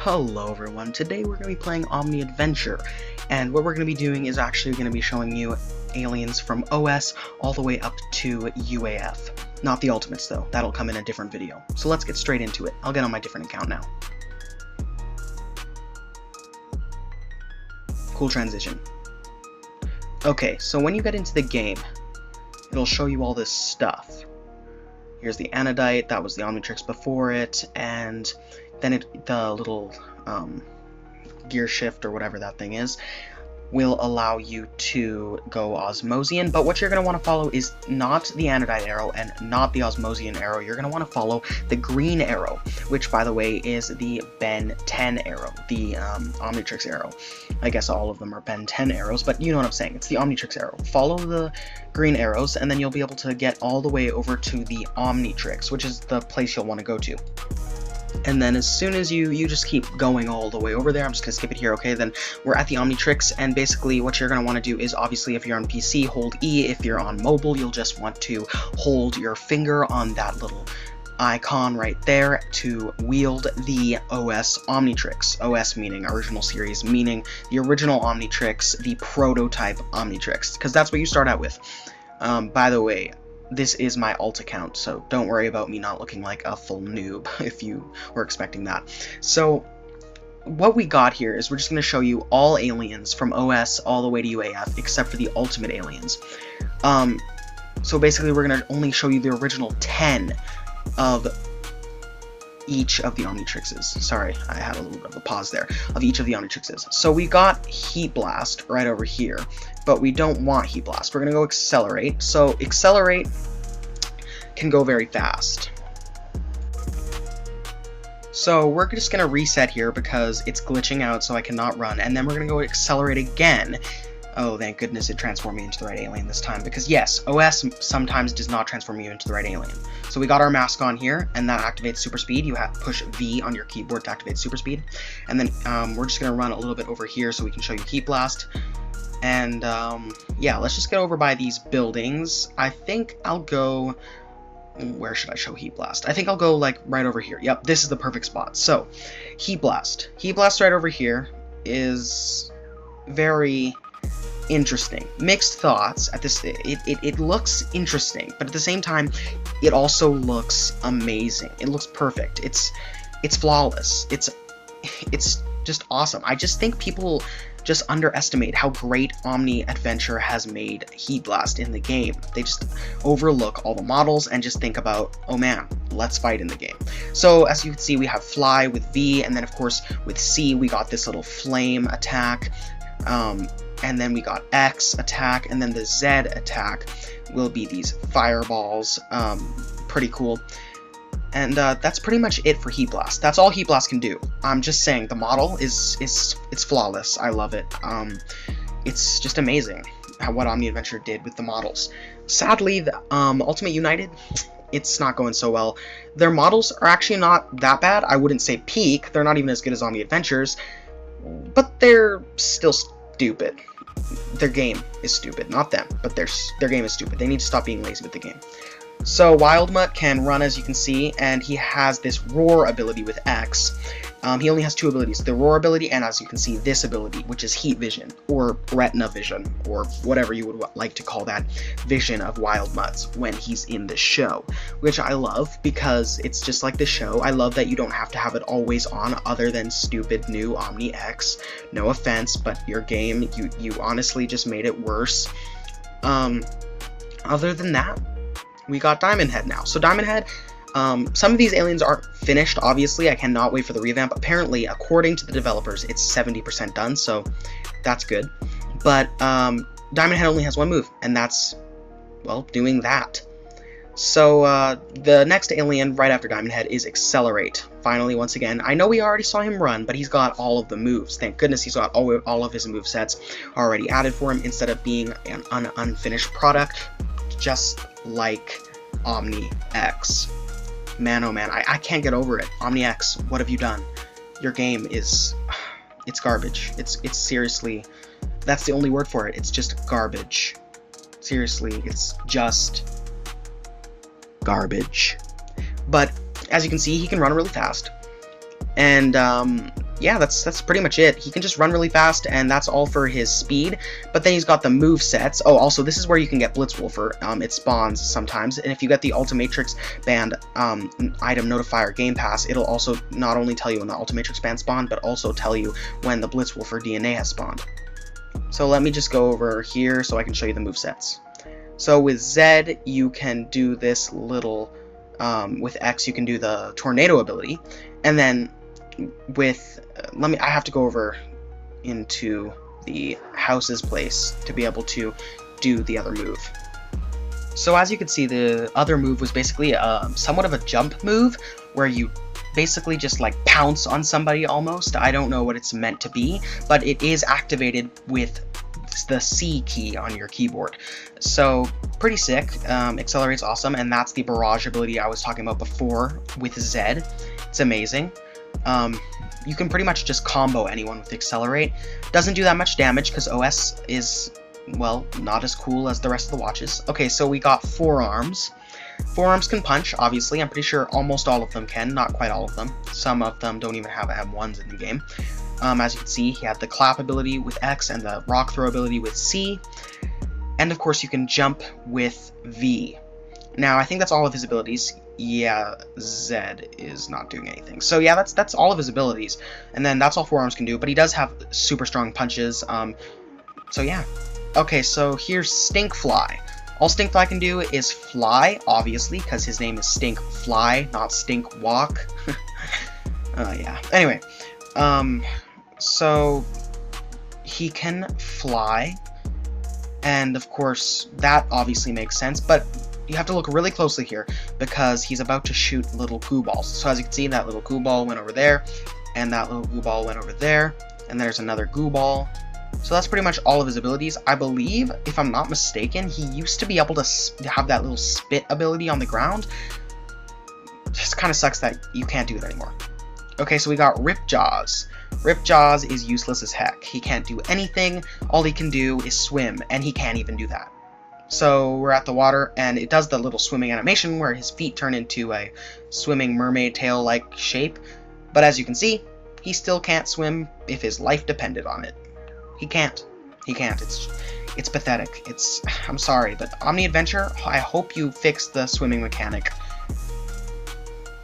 Hello everyone, today we're going to be playing Omni Adventure, and what we're going to be doing is actually going to be showing you aliens from OS all the way up to UAF. Not the ultimates though, that'll come in a different video. So let's get straight into it. I'll get on my different account now. Cool transition. Okay, so when you get into the game, it'll show you all this stuff. Here's the Anodite, that was the Omnitrix before it, and then the little gear shift or whatever that thing is will allow you to go Osmosian, but what you're going to want to follow is not the Anodite arrow and not the Osmosian arrow. You're going to want to follow the green arrow, which by the way is the Ben 10 arrow, the Omnitrix arrow. I guess all of them are Ben 10 arrows, but you know what I'm saying. It's the Omnitrix arrow. Follow the green arrows and then you'll be able to get all the way over to the Omnitrix, which is the place you'll want to go to. And then as soon as you just keep going all the way over there, I'm just going to skip it here, okay, then we're at the Omnitrix, and basically what you're going to want to do is, obviously, if you're on PC, hold E. If you're on mobile, you'll just want to hold your finger on that little icon right there to wield the OS Omnitrix. OS meaning original series, meaning the original Omnitrix, the prototype Omnitrix, because that's what you start out with. By the way, this is my alt account, so don't worry about me not looking like a full noob if you were expecting that. So what we got here is we're just going to show you all aliens from OS all the way to UAF except for the ultimate aliens. So basically we're going to only show you the original 10 of each of the Omnitrixes. Sorry, I had a little bit of a pause there. Of each of the Omnitrixes. So we got Heat Blast right over here, but we don't want Heat Blast. We're going to go Accelerate. So Accelerate can go very fast. So we're just going to reset here because it's glitching out so I cannot run, and then we're going to go Accelerate again. Oh, thank goodness it transformed me into the right alien this time, because yes, OS sometimes does not transform you into the right alien. So we got our mask on here, and that activates super speed. You have to push V on your keyboard to activate super speed. And then we're just going to run a little bit over here so we can show you Heat Blast. And yeah, let's just get over by these buildings. I think I'll go... Where should I show Heat Blast? I think I'll go like right over here. Yep, this is the perfect spot. So, Heat Blast. Heat Blast right over here is very interesting. Mixed thoughts at this. It looks interesting, but at the same time it also looks amazing. It looks perfect. It's flawless. It's just awesome. I just think people just underestimate how great Omni Adventure has made Heat Blast in the game. They just overlook all the models and just think about, oh man, let's fight in the game. So as you can see, we have Fly with V, and then of course with C we got this little flame attack. And then we got X attack, and then the Z attack will be these fireballs. Pretty cool. And that's pretty much it for Heat Blast. That's all Heat Blast can do. I'm just saying, the model it's flawless. I love it. It's just amazing what Omni Adventure did with the models. Sadly, the Ultimate United, it's not going so well. Their models are actually not that bad. I wouldn't say peak. They're not even as good as Omni Adventure's, but they're still stupid. Their game is stupid, not them, but their game is stupid. They need to stop being lazy with the game. So Wildmutt can run, as you can see, and he has this Roar ability with X. He only has two abilities, the Roar ability and, as you can see, this ability, which is Heat Vision, or Retina Vision, or whatever you would like to call that vision of Wildmutt's when he's in the show, which I love because it's just like the show. I love that you don't have to have it always on other than stupid new Omni X. No offense, but your game, you honestly just made it worse. Other than that, we got Diamond Head now. So Diamond Head, some of these aliens aren't finished, obviously. I cannot wait for the revamp. Apparently, according to the developers, it's 70% done, so that's good. But Diamond Head only has one move, and that's, well, doing that. So the next alien right after Diamond Head is Accelerate. Finally, once again, I know we already saw him run, but he's got all of the moves. Thank goodness he's got all of his movesets already added for him instead of being an unfinished product, just like Omni X. Man, oh man, I can't get over it. Omni X, what have you done? Your game is... it's garbage. It's seriously... that's the only word for it. It's just garbage. Seriously, it's just... garbage. But, as you can see, he can run really fast. And, yeah, that's pretty much it. He can just run really fast, and that's all for his speed. But then he's got the move sets. Oh, also, this is where you can get Blitzwolfer. It spawns sometimes, and if you get the Omnitrix Band item notifier Game Pass, it'll also not only tell you when the Omnitrix Band spawned, but also tell you when the Blitzwolfer DNA has spawned. So let me just go over here so I can show you the move sets. So with Z, you can do this little, with X, you can do the Tornado ability, and then with, I have to go over into the house's place to be able to do the other move. So as you can see, the other move was basically somewhat of a jump move, where you basically just like pounce on somebody almost. I don't know what it's meant to be, but it is activated with the C key on your keyboard. So pretty sick. Accelerates awesome, and that's the barrage ability I was talking about before with Z. It's amazing. You can pretty much just combo anyone with Accelerate. Doesn't do that much damage because OS is, well, not as cool as the rest of the watches. Okay, so we got Forearms. Forearms can punch, obviously. I'm pretty sure almost all of them can, not quite all of them. Some of them don't even have M1s in the game. As you can see, he had the Clap ability with X and the Rock Throw ability with C. And of course, you can jump with V. Now, I think that's all of his abilities. Yeah, Z is not doing anything. So yeah, that's all of his abilities. And then that's all Forearms can do, but he does have super strong punches. So yeah. Okay, so here's Stinkfly. All Stinkfly can do is fly, obviously, because his name is Stinkfly, not Stinkwalk. Yeah. Anyway, so he can fly, and of course that obviously makes sense, but you have to look really closely here because he's about to shoot little goo balls. So as you can see, that little goo ball went over there, and that little goo ball went over there, and there's another goo ball. So that's pretty much all of his abilities. I believe, if I'm not mistaken, he used to be able to have that little spit ability on the ground. Just kind of sucks that you can't do it anymore. Okay, so we got Ripjaws. Ripjaws is useless as heck. He can't do anything. All he can do is swim, and he can't even do that. So we're at the water, and it does the little swimming animation where his feet turn into a swimming mermaid tail-like shape. But as you can see, he still can't swim if his life depended on it. He can't. He can't. It's pathetic. I'm sorry, but Omni Adventure, I hope you fix the swimming mechanic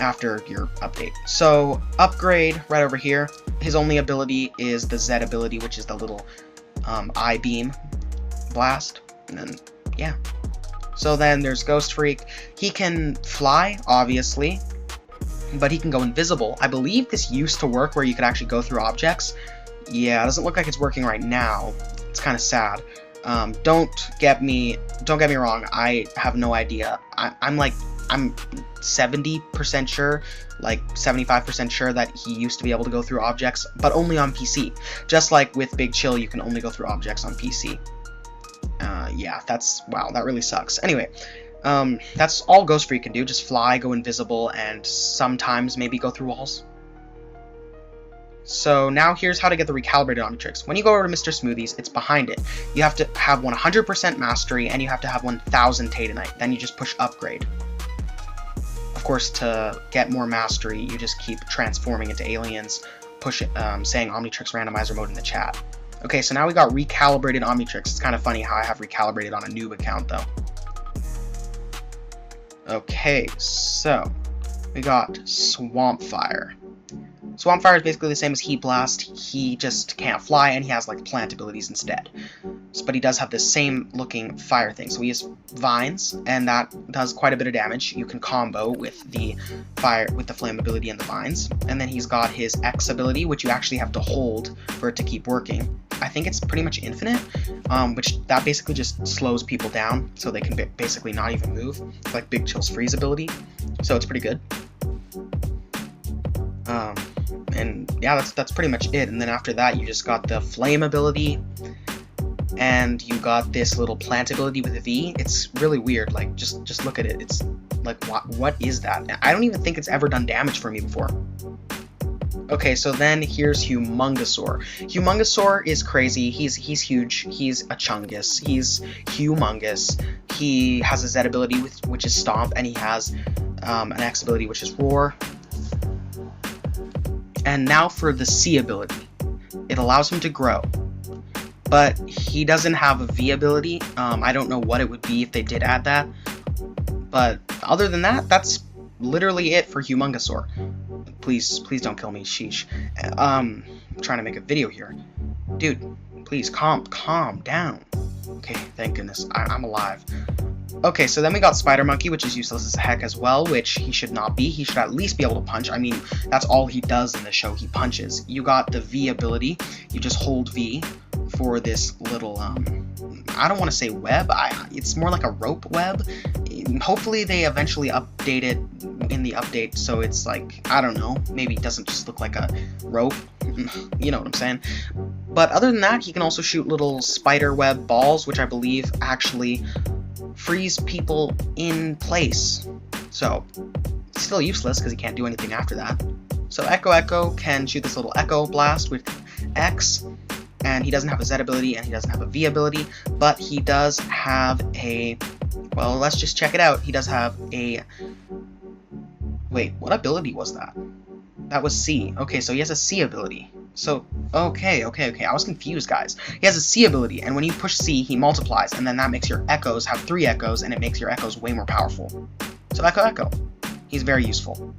after your update. So, upgrade right over here. His only ability is the Z ability, which is the little I-beam blast. And then, yeah. So then there's Ghost Freak. He can fly, obviously, but he can go invisible. I believe this used to work where you could actually go through objects. Yeah, it doesn't look like it's working right now. It's kind of sad. Don't get me wrong. I have no idea. I'm 70% sure, like 75% sure that he used to be able to go through objects, but only on PC. Just like with Big Chill, you can only go through objects on PC. Yeah, wow, that really sucks. Anyway, that's all Ghost Freak can do. Just fly, go invisible, and sometimes maybe go through walls. So now here's how to get the recalibrated Omnitrix. When you go over to Mr. Smoothies, it's behind it. You have to have 100% mastery, and you have to have 1000 Tatanite. Then you just push upgrade. Of course, to get more mastery, you just keep transforming into aliens, saying Omnitrix randomizer mode in the chat. Okay, so now we got recalibrated Omnitrix. It's kind of funny how I have recalibrated on a noob account, though. Okay, so we got Swampfire. Swampfire is basically the same as Heat Blast. He just can't fly, and he has like plant abilities instead. But he does have the same looking fire thing. So he has vines, and that does quite a bit of damage. You can combo with the fire, with the flame ability and the vines. And then he's got his X ability, which you actually have to hold for it to keep working. I think it's pretty much infinite, which that basically just slows people down, so they can basically not even move. It's like Big Chill's freeze ability. So it's pretty good. And yeah, that's pretty much it. And then after that, you just got the flame ability, and you got this little plant ability with a V. It's really weird. Like, just look at it. It's like, what is that? I don't even think it's ever done damage for me before. Okay, so then here's Humongosaur. Humongosaur is crazy. He's huge. He's a chungus. He's humongous. He has a Z ability which is Stomp, and he has an X ability which is Roar. And now for the C ability. It allows him to grow, but he doesn't have a V ability. I don't know what it would be if they did add that, but other than that, that's literally it for Humongousaur. Please don't kill me, sheesh. I'm trying to make a video here. Dude, please calm down. Okay, thank goodness, I'm alive. Okay, so then we got Spider Monkey, which is useless as heck as well, which he should not be. He should at least be able to punch. I mean, that's all he does in the show, he punches. You got the V ability. You just hold V for this little, I don't want to say web. It's more like a rope web. Hopefully they eventually update it in the update so it's like, I don't know, maybe it doesn't just look like a rope. You know what I'm saying? But other than that, he can also shoot little spider web balls, which I believe actually freeze people in place. So, still useless because he can't do anything after that. So Echo can shoot this little Echo Blast with X, and he doesn't have a Z ability and he doesn't have a V ability, but he does have a, well, let's just check it out. He does have a, wait, what ability was that? That was C. Okay, so he has a C ability. So, okay, I was confused, guys. He has a C ability, and when you push C, he multiplies, and then that makes your echoes have 3 echoes, and it makes your echoes way more powerful. So Echo. He's very useful.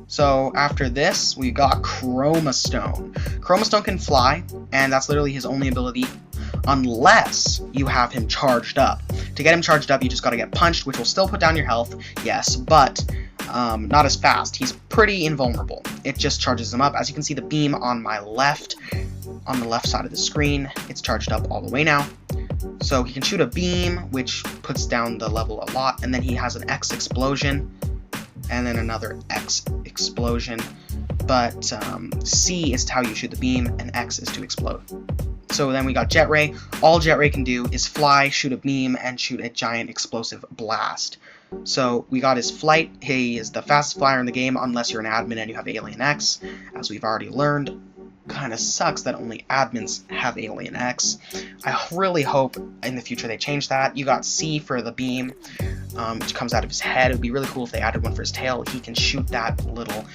So after this, we got Chroma Stone. Chroma Stone can fly, and that's literally his only ability, unless you have him charged up. To get him charged up, you just gotta get punched, which will still put down your health, yes, but not as fast. He's pretty invulnerable. It just charges him up. As you can see, the beam on my left, on the left side of the screen, it's charged up all the way now. So he can shoot a beam, which puts down the level a lot, and then he has an X explosion, and then another X explosion. But C is how you shoot the beam, and X is to explode. So then we got Jetray. All Jetray can do is fly, shoot a beam, and shoot a giant explosive blast. So we got his flight. He is the fastest flyer in the game unless you're an admin and you have Alien X, as we've already learned. Kinda sucks that only admins have Alien X. I really hope in the future they change that. You got C for the beam, which comes out of his head. It would be really cool if they added one for his tail. He can shoot that little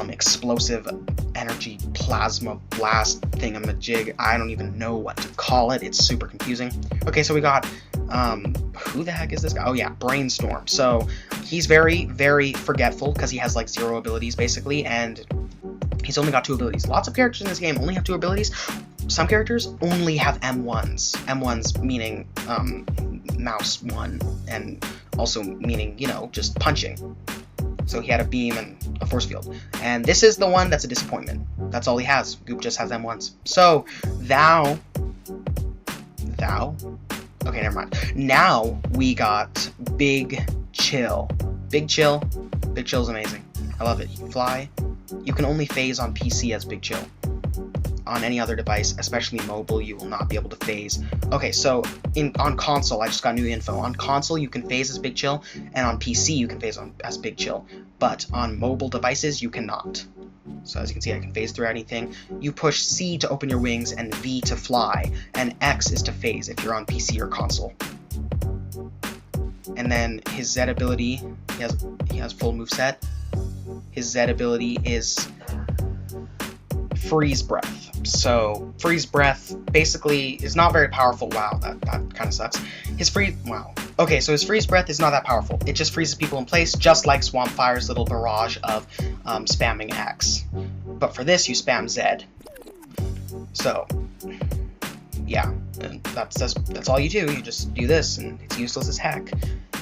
explosive energy plasma blast thingamajig. I don't even know what to call it. It's super confusing. Okay, so we got who the heck is this guy? Oh yeah, Brainstorm. So he's very, very forgetful because he has like 0 abilities basically, and he's only got 2 abilities. Lots of characters in this game only have 2 abilities. Some characters only have M1s. M1s meaning mouse 1, and also meaning, you know, just punching. So he had a beam and a force field. And this is the one that's a disappointment. That's all he has. Goop just has M1s. So, Thou? Okay, never mind. Now, we got Big Chill. Big Chill is amazing. I love it. You can fly. You can only phase on PC as Big Chill. On any other device, especially mobile, you will not be able to phase. Okay, so on console, I just got new info. On console, you can phase as Big Chill, and on PC, you can phase as Big Chill. But on mobile devices, you cannot. So as you can see, I can phase through anything. You push C to open your wings, and V to fly, and X is to phase if you're on PC or console. And then his Z ability, he has full moveset. His Z ability is Freeze Breath. So Freeze Breath basically is not very powerful. Wow, that kind of sucks. Wow. Okay, so his Freeze Breath is not that powerful. It just freezes people in place, just like Swampfire's little barrage of spamming X. But for this, you spam Z. So, yeah, and that's all you do. You just do this, and it's useless as heck.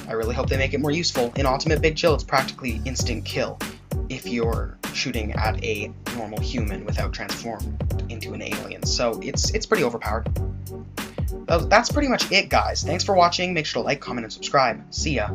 I really hope they make it more useful. In Ultimate Big Chill, it's practically instant kill if you're shooting at a normal human without transforming into an alien. So it's pretty overpowered. That's pretty much it, guys. Thanks for watching. Make sure to like, comment, and subscribe. See ya.